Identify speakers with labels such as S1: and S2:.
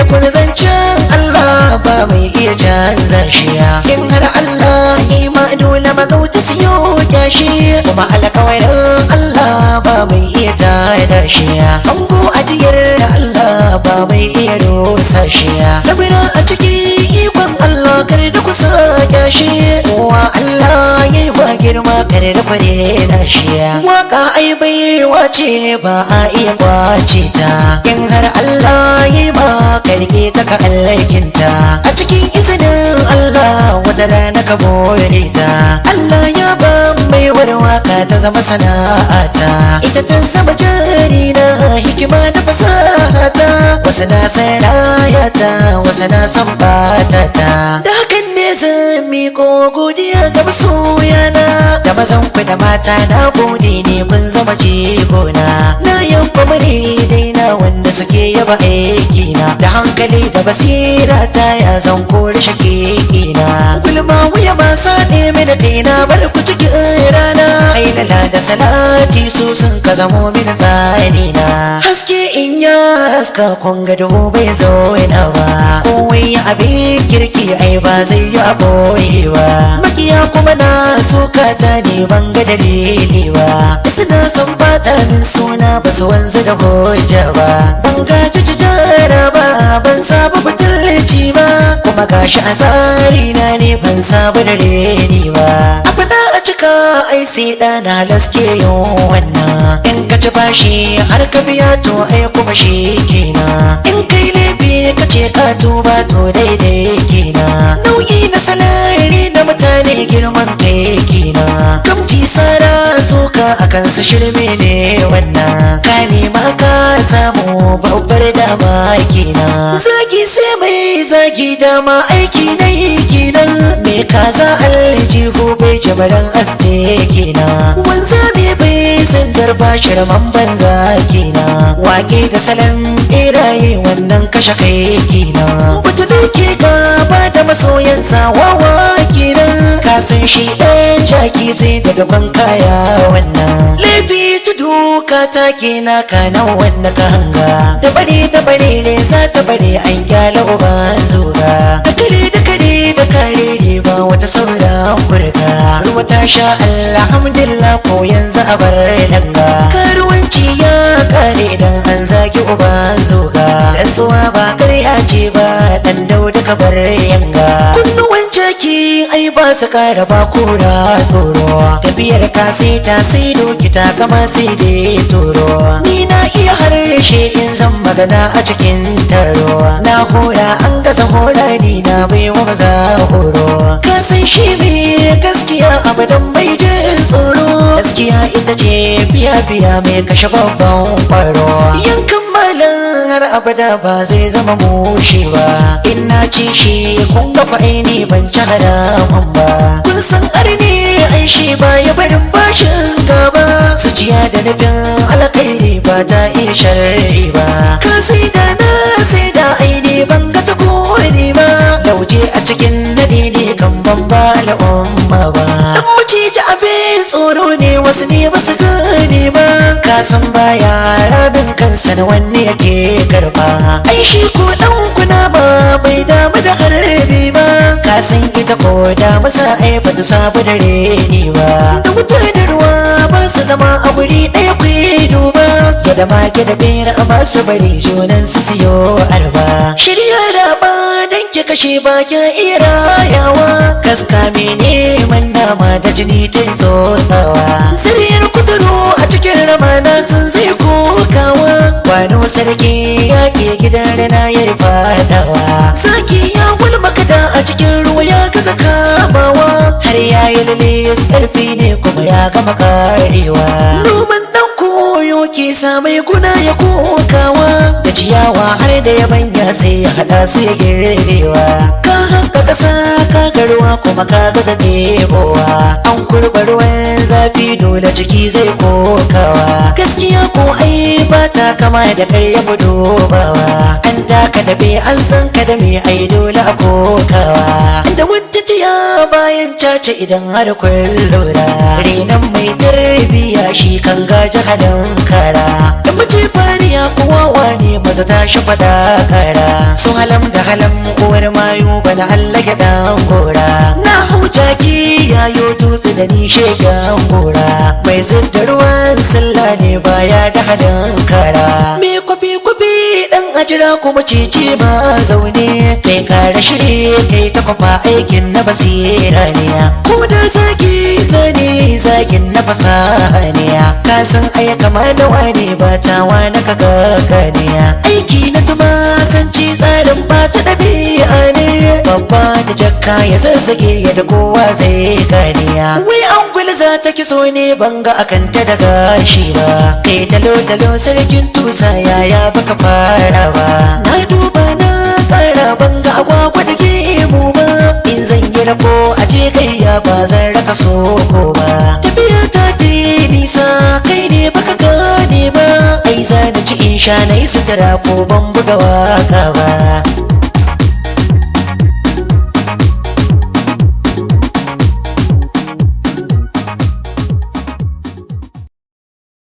S1: kun zancen Allah ba mai iya canza shi. In har Allah ya yi ma dole magauta siyo kyashi, kuma alƙawarin Allah ba mai iya tada shi. Ango ajiyar Allah ba mai iya rusa shi. Labira a cikin ikon Allah kar da kusa kyashi, kowa Allah ya yi wa girma kar da kware na shi. Waka ai baiwa ce ba a iya kwace ta, in har Allah ya yi ma karke ta ka alkinta. A cikin izinin Allah wata rana ka more ta. Allah ya ba mai waka ta zama sana'ata, ita ta zama jari na hikima da fasahata. Wasu na san rayata, wasu na san batata. Da hakan ne zan miko godiya ga masoyana, da mazan ku da mata na gode ne kun zama jigona. Na yabba mani daina wanda suke yaba aikina, da hankali da basira ta ya zan kore shakikina. Gulma wuya ba sa ɗeme da kaina bar ku cikin rana, ailala da salati su sun ka zamo mini tsanina. Haske in ya haska kun ga duhu bai zo ina ba, kowai abin kirki ai ba zai yi aboye ba. Makiya kuma na suka ta ne ban ga dalili ba, suna son bata min suna ba su wanzu da hujja ba. Ban gaji tijara ba, ban saba butulci ba, kuma gashi a tsari na ne ban saba da reni ba. A fada a cika ai sai ɗana laske yin wannan, in ka ci bashi har ka biya to ai kuma shi kenan. In kai laifi ka ce ka tuba to daidai kenan. Nau'i na salari na mutane girman kai kenan, kamci sara suka akan su shirme ne wannan. Ka nema ka samu babbar dama kenan, zagi sai mai zagi dama aiki na yi kenan. Me kaza aljihu bai ci baran aste kenan, wanzami bai san darba shirman banza kenan. Wake da salon beraye wannan kashe kai kenan, bata dauke gaba da masoyansa wawa kenan. Ka san shi ɗan jaki sai da gaban kaya wannan, laifi ta duka ta kena kanan wanda ka hanga. Da bare ne za ta bare an kyala uban zuga, da kare da kare riba wata sauran burga. Ruwa ta sha alhamdulillah ko yanzu a bar langa, karuwanci ya kare idan an zagi uban zuga. Dan zuwa ba karya ce ba dan dauda ka bar yanga, kunnuwan jaki ai ba su kara ba kura tsoro. Tafiyar ka sai ta sai doki ta kama sai dai toro. Ni na iya harshe in zan magana a cikin taro, na hora an gasa hora ni na bai wa maza horo. Ka san shi me gaskiya abadan bai jin tsoro, gaskiya ita ce biya mai kashe babban kwaro. Yankan malam har abada ba zai zama mushe ba, in na ci shi kun ga fa aini ban ci haramun ba. Kun san arni ai shi ba ya barin bashin gaba, su ciya da nufin alkhairi ba ta iya sharri ba. Ka sai da na sai da aini ban ga ta kone ba, lauje a cikin nadi ne kan ban ba al'umma ba. Dan maciji abin tsoro ne wasu ne basu gane ba, ka san baya rabin kansa da wanne yake karba. Ai shi ko dan kuna ba bai damu da harbi ba, ka san ita ko da masa ai bata sabu da reni ba. Da wuta da ruwa ba su zama a wuri ɗaya ku duba, gada ma gada bera ba su bari junan su siyo arba. Shirya da ba dan ki kashe ba ki iya rayawa, kaska mene man nama da jini ta tsotsawa. Sirriyar kuturu a cikin ramana sun zai kokawa, wani sarki ya ke gidan rana ya yi fadawa. Saki ya gulmaka a cikin ruwa ya gaza kamawa, har ya yi lalis karfi ne kuma ya gama karewa. Noman dan koyo ke sa mai guna ya kokawa, da ciyawa har da yabanya sai ya hada su ya girbewa. Ka haka kasa ka garuwa kuma ka gaza ɗebowa, an kurba ruwan zafi dole ciki zai kokawa. Gaskiya ko ai ba ta kama da karya budobawa, an taka da bai an san ka da mai ai dole a kokawa. Da wujjiya bayan caca idan har kun lura, renan mai tarbiya shi kan gaji halin kara. Da mace fariya kowa wane maza ta shi fada kara, su halam da halam uwar mayu bana Allah ya dan gora na hau jaki yayo tutsi da ni shegan gora mai zidda ruwan sallah ne baya da halin kara me kwafi dan ajira kuma cici ma zaune kai kare shiri kai ta kwafa aikin na basira ne ko da zaki zane zagin na fasaha ne ka san aya kamar da wani ba ta wani ka gagganiya aiki na tuma san ci tsarin ba ta ɗabi'a ne babba da jakka ya zazzage yadda kowa zai ganiya wai an za ta kiso ne banga akan ta da gashi ba kai talo sarkin tusa yaya baka fara ba na duba na kara banga agwagwa da gemu ba in zan yi rako a je kai ya ba zan raka soko ba tafiya ta ti nisa kai ne baka gane ba ai za na ci in sha na yi sutura ko ban buga waka ba